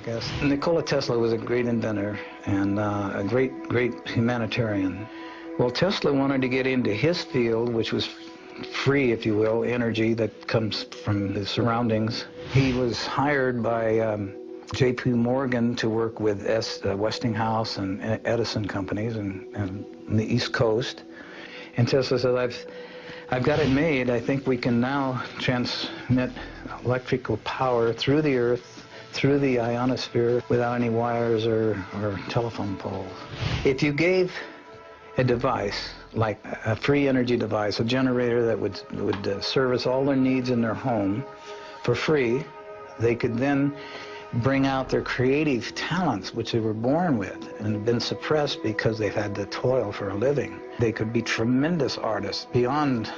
guess. Nikola Tesla was a great inventor and a great humanitarian. Well, Tesla wanted to get into his field, which was free, if you will, energy that comes from the surroundings. He was hired by J.P. Morgan to work with Westinghouse and Edison companies and the East Coast. And Tesla said, I've got it made. I think we can now transmit electrical power through the Earth, through the ionosphere, without any wires or telephone poles. If you gave a device, like a free energy device, a generator that would service all their needs in their home for free, they could then bring out their creative talents, which they were born with and have been suppressed because they've had to toil for a living. They could be tremendous artists beyond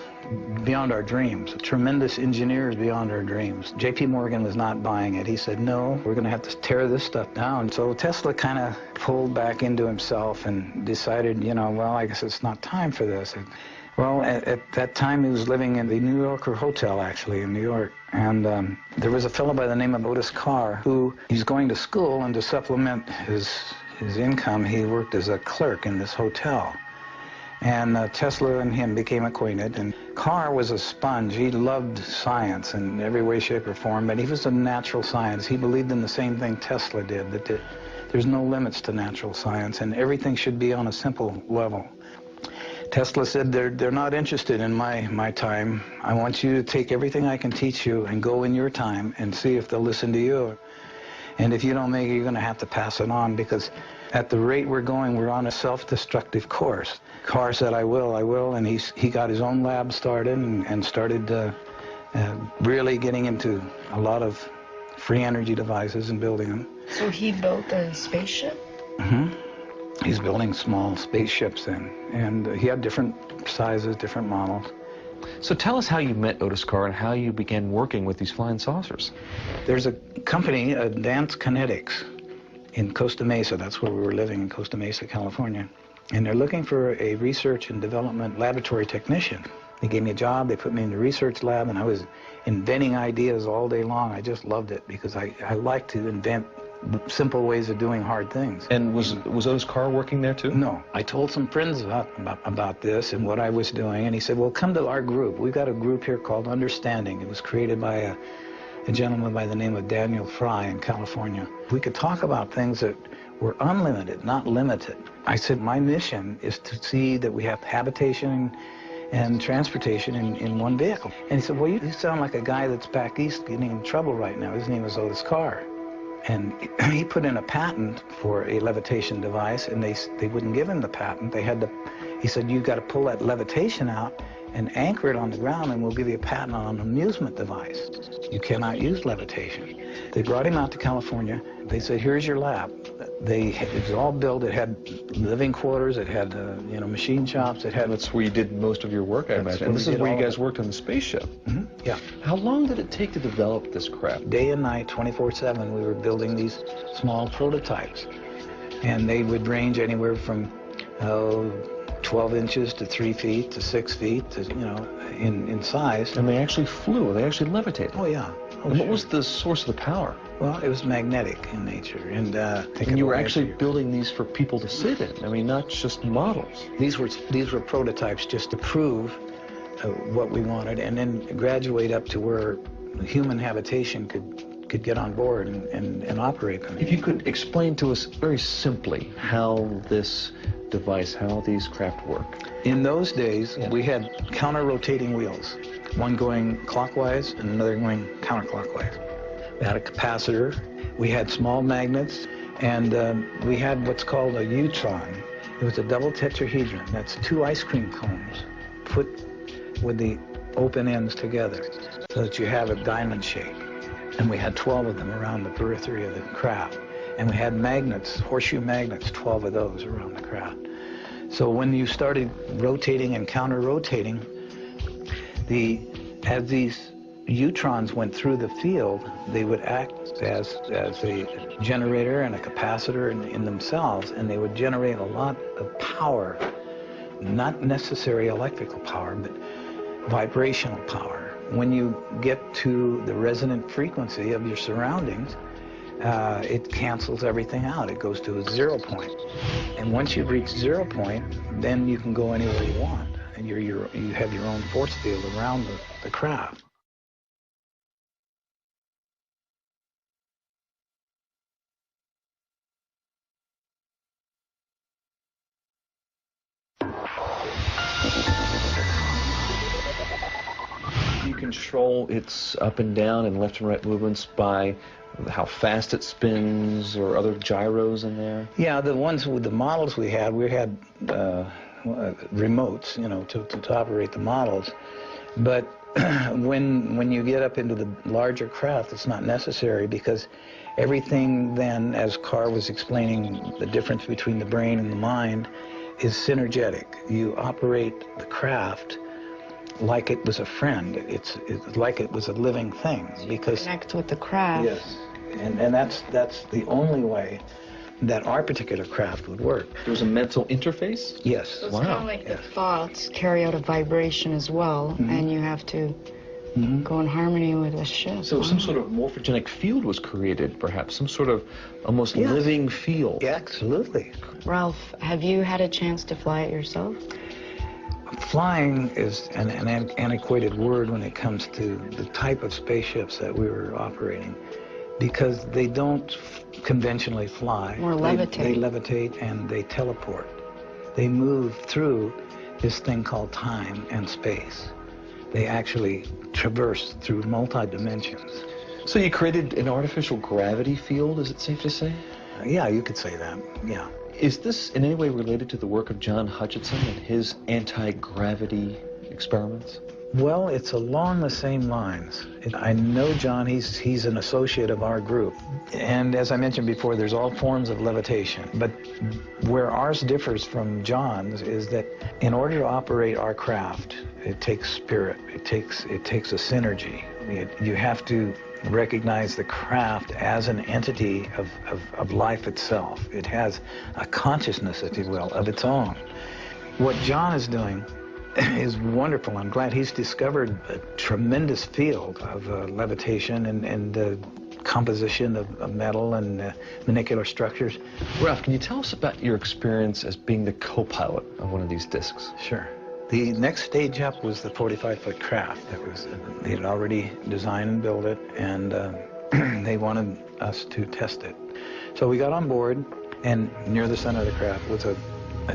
our dreams, tremendous engineers beyond our dreams. J.P. Morgan was not buying it. He said, no, we're going to have to tear this stuff down. So Tesla kind of pulled back into himself and decided, you know, well, I guess it's not time for this. Well, at that time, he was living in the New Yorker Hotel, actually, in New York. And there was a fellow by the name of Otis Carr who he's going to school, and to supplement his income, he worked as a clerk in this hotel. And Tesla and him became acquainted, and Carr was a sponge. He loved science in every way, shape, or form, but he was a natural science. He believed in the same thing Tesla did, that there's no limits to natural science, and everything should be on a simple level. Tesla said, they're not interested in my time. I want you to take everything I can teach you and go in your time and see if they'll listen to you. And if you don't make it, you're going to have to pass it on, because at the rate we're going, we're on a self-destructive course. Carr said, I will, and he got his own lab started and started really getting into a lot of free energy devices and building them. So he built a spaceship? Mm-hmm. He's building small spaceships then, and he had different sizes, different models. So tell us how you met Otis Carr and how you began working with these flying saucers. There's a company, Advanced Kinetics, in Costa Mesa. That's where we were living, in Costa Mesa, California. And they're looking for a research and development laboratory technician. They gave me a job, they put me in the research lab, and I was inventing ideas all day long. I just loved it because I like to invent simple ways of doing hard things. And was Otis Carr working there too? No. I told some friends about this and what I was doing, and he said, well, come to our group. We've got a group here called Understanding. It was created by a gentleman by the name of Daniel Fry in California. We could talk about things that were unlimited, not limited. I said, my mission is to see that we have habitation and transportation in one vehicle. And he said, well, you sound like a guy that's back east getting in trouble right now. His name is Otis Carr. And he put in a patent for a levitation device, and they wouldn't give him the patent. He said, you got to pull that levitation out and anchor it on the ground, and we'll give you a patent on an amusement device. You cannot use levitation. They brought him out to California. They said, here's your lab. It was all built. It had living quarters. It had machine shops. It had. That's where you did most of your work, I imagine. And this is where you guys worked on the spaceship. Mm-hmm. Yeah. How long did it take to develop this craft? Day and night, 24/7, we were building these small prototypes, and they would range anywhere from 12 inches to 3 feet to 6 feet, to, in size. And they actually flew. They actually levitated. Oh yeah. And what was the source of the power? Well, it was magnetic in nature, and you were actually building these for people to sit in. I mean, not just models. These were prototypes just to prove what we wanted, and then graduate up to where human habitation could get on board and operate them. If you could explain to us very simply how this device, how these craft work. In those days, we had counter-rotating wheels, one going clockwise and another going counterclockwise. We had a capacitor, we had small magnets, and we had what's called a neutron. It was a double tetrahedron. That's 2 ice cream cones put with the open ends together so that you have a diamond shape. And we had 12 of them around the periphery of the craft. And we had magnets, horseshoe magnets, 12 of those around the craft. So when you started rotating and counter-rotating, as these neutrons went through the field, they would act as a generator and a capacitor in themselves, and they would generate a lot of power, not necessarily electrical power, but vibrational power. When you get to the resonant frequency of your surroundings, it cancels everything out. It goes to a 0 point. And once you've reached 0 point, then you can go anywhere you want. And you have your own force field around the craft. You control its up and down and left and right movements by how fast it spins or other gyros in there? Yeah, the ones with the models we had remotes, you know, to operate the models. But when you get up into the larger craft, it's not necessary, because everything then, as Carr was explaining the difference between the brain and the mind, is synergetic. You operate the craft like it was a friend. It's like it was a living thing, because Connect with the craft. yes, and that's the only way that our particular craft would work. There's a mental interface? Yes. So it's Wow. kind of like Yes. the thoughts carry out a vibration as well, and you have to go in harmony with the ship. So some sort of morphogenic field was created, perhaps, some sort of almost Yes. living field. Yeah, absolutely. Ralph, have you had a chance to fly it yourself? Flying is an antiquated word when it comes to the type of spaceships that we were operating, because they don't conventionally fly. Or levitate. They levitate and they teleport. They move through this thing called time and space. They actually traverse through multi-dimensions. So you created an artificial gravity field, is it safe to say? Yeah, you could say that, yeah. Is this in any way related to the work of John Hutchinson and his anti-gravity experiments? Well, it's along the same lines. I know John, he's an associate of our group. And as I mentioned before, there's all forms of levitation. But where ours differs from John's is that in order to operate our craft, it takes spirit. It takes a synergy. You have to recognize the craft as an entity of life itself. It has a consciousness, if you will, of its own. What John is doing is wonderful. I'm glad he's discovered a tremendous field of levitation and the composition of metal and molecular structures. Ralph, can you tell us about your experience as being the co-pilot of one of these discs? Sure. The next stage up was the 45-foot craft. They had already designed and built it, and they wanted us to test it. So we got on board, and near the center of the craft was a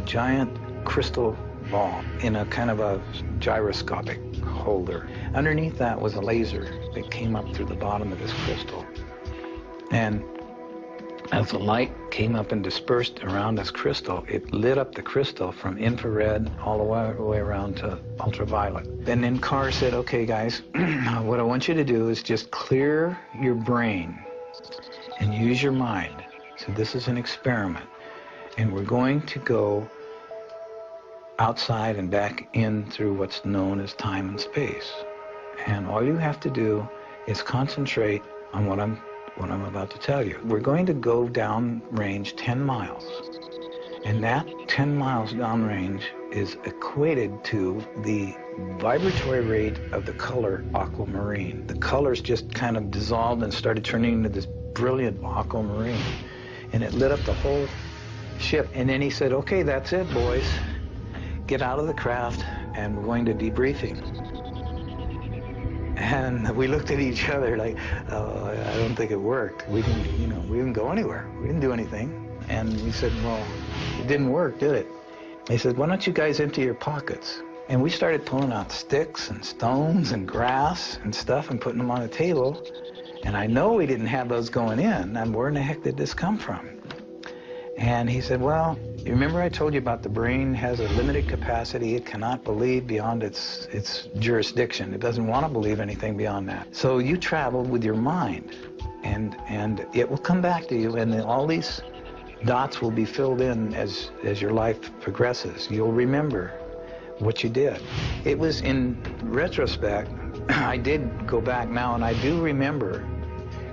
giant crystal ball in a kind of a gyroscopic holder. Underneath that was a laser that came up through the bottom of this crystal. And as the light came up and dispersed around this crystal, it lit up the crystal from infrared all the way around to ultraviolet. And then Carr said, okay, guys, what I want you to do is just clear your brain and use your mind. So this is an experiment. And we're going to go outside and back in through what's known as time and space. And all you have to do is concentrate on what I'm about to tell you. We're going to go down range 10 miles. And that 10 miles downrange is equated to the vibratory rate of the color aquamarine. The colors just kind of dissolved and started turning into this brilliant aquamarine. And it lit up the whole ship. And then he said, okay, that's it, boys. Get out of the craft, and we're going to debriefing. And we looked at each other like, oh, I don't think it worked. We didn't go anywhere. We didn't do anything. And we said, well, it didn't work, did it? They said, why don't you guys empty your pockets? And we started pulling out sticks and stones and grass and stuff and putting them on the table. And I know we didn't have those going in. And where in the heck did this come from? And he said, well, you remember I told you about the brain has a limited capacity. It cannot believe beyond its jurisdiction. It doesn't want to believe anything beyond that. So you traveled with your mind, and it will come back to you, and then all these dots will be filled in as your life progresses. You'll remember what you did. It was in retrospect, I did go back now, and I do remember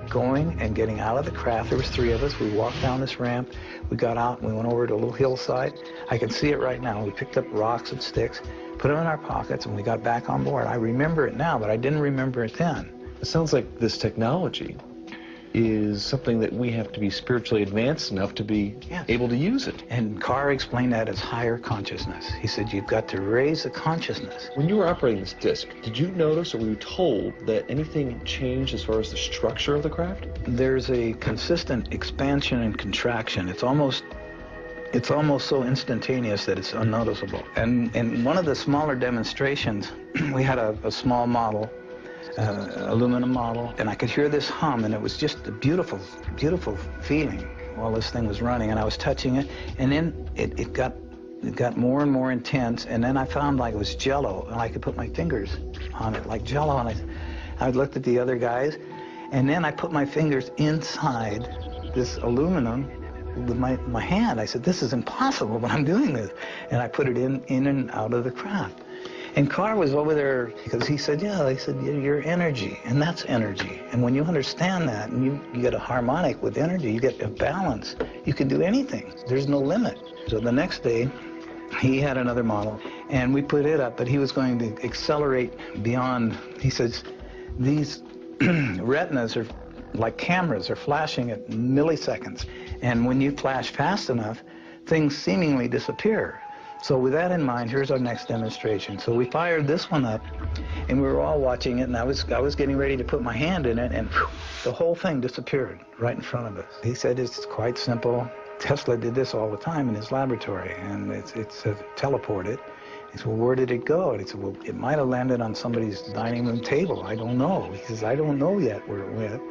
going and getting out of the craft. There was 3 of us. We walked down this ramp. We got out and we went over to a little hillside. I can see it right now. We picked up rocks and sticks, put them in our pockets, and we got back on board. I remember it now, but I didn't remember it then. It sounds like this technology is something that we have to be spiritually advanced enough to be Yes. able to use it. And Carr explained that as higher consciousness. He said, you've got to raise the consciousness. When you were operating this disc, did you notice or were you told that anything changed as far as the structure of the craft? There's a consistent expansion and contraction. It's almost so instantaneous that it's unnoticeable. And in one of the smaller demonstrations, we had a small model, aluminum model, and I could hear this hum, and it was just a beautiful, beautiful feeling while this thing was running, and I was touching it, and then it got more and more intense, and then I found like it was Jell-O, and I could put my fingers on it like Jell-O, and I looked at the other guys, and then I put my fingers inside this aluminum with my hand. I said, this is impossible, but I'm doing this, and I put it in and out of the craft. And Carr was over there because he said, you're energy, and that's energy. And when you understand that, and you get a harmonic with energy, you get a balance, you can do anything. There's no limit. So the next day, he had another model, and we put it up, but he was going to accelerate beyond. He says, these retinas are like cameras, are flashing at milliseconds. And when you flash fast enough, things seemingly disappear. So with that in mind, here's our next demonstration. So we fired this one up, and we were all watching it, and I was getting ready to put my hand in it, and whew, the whole thing disappeared right in front of us. He said it's quite simple. Tesla did this all the time in his laboratory, and it's teleported. He said, well, where did it go? And he said, well, it might have landed on somebody's dining room table. I don't know. He says, I don't know yet where it went,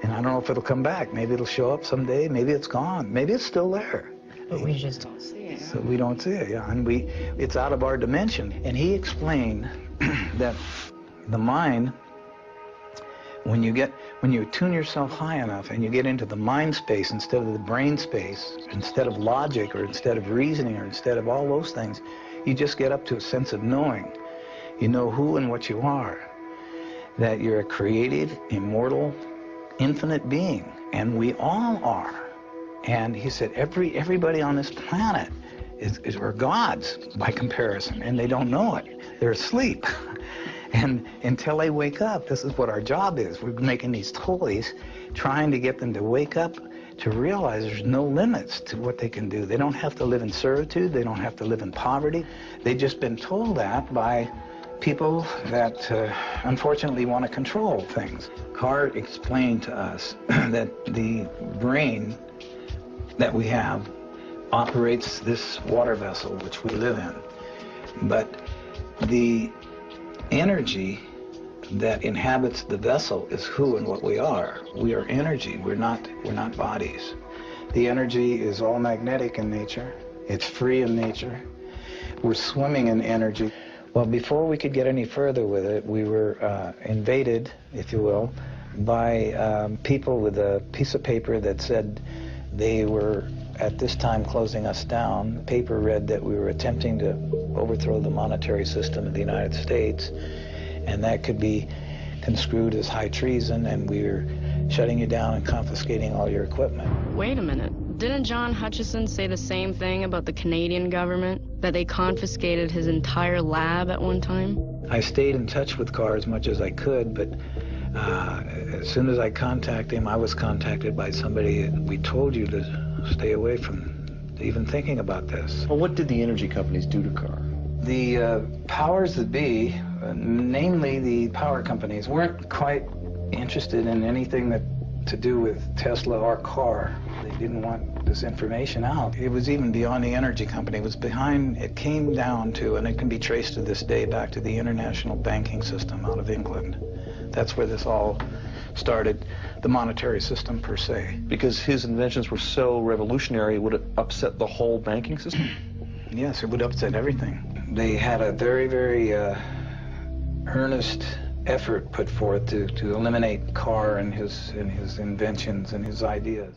and I don't know if it'll come back. Maybe it'll show up someday. Maybe it's gone. Maybe it's still there. But we just don't see it. So we don't see it, yeah, and it's out of our dimension. And he explained that the mind, when you tune yourself high enough and you get into the mind space instead of the brain space, instead of logic or instead of reasoning or instead of all those things, you just get up to a sense of knowing. You know who and what you are, that you're a creative, immortal, infinite being, and we all are. And he said everybody on this planet are gods by comparison, and they don't know it. They're asleep. And until they wake up, this is what our job is. We're making these toys, trying to get them to wake up, to realize there's no limits to what they can do. They don't have to live in servitude. They don't have to live in poverty. They've just been told that by people that unfortunately want to control things. Carr explained to us that the brain that we have operates this water vessel which we live in, but the energy that inhabits the vessel is who and what we are. We are energy. We're not bodies. The energy is all magnetic in nature. It's free in nature. We're swimming in energy. Well, before we could get any further with it, we were invaded, if you will, by people with a piece of paper that said they were at this time closing us down. The paper read that we were attempting to overthrow the monetary system of the United States, and that could be construed as high treason, and we were shutting you down and confiscating all your equipment. Wait a minute. Didn't John Hutchison say the same thing about the Canadian government? That they confiscated his entire lab at one time? I stayed in touch with Carr as much as I could, but as soon as I contacted him, I was contacted by somebody. We told you to stay away from even thinking about this. Well, what did the energy companies do to Carr? The powers that be, namely the power companies, weren't quite interested in anything that to do with Tesla or Carr. They didn't want this information out. It was even beyond the energy company. It was behind, it came down to, and it can be traced to this day, back to the international banking system out of England. That's where this all started, the monetary system per se. Because his inventions were so revolutionary, would it upset the whole banking system? Yes, it would upset everything. They had a very, very earnest effort put forth to eliminate Carr and his inventions and his ideas.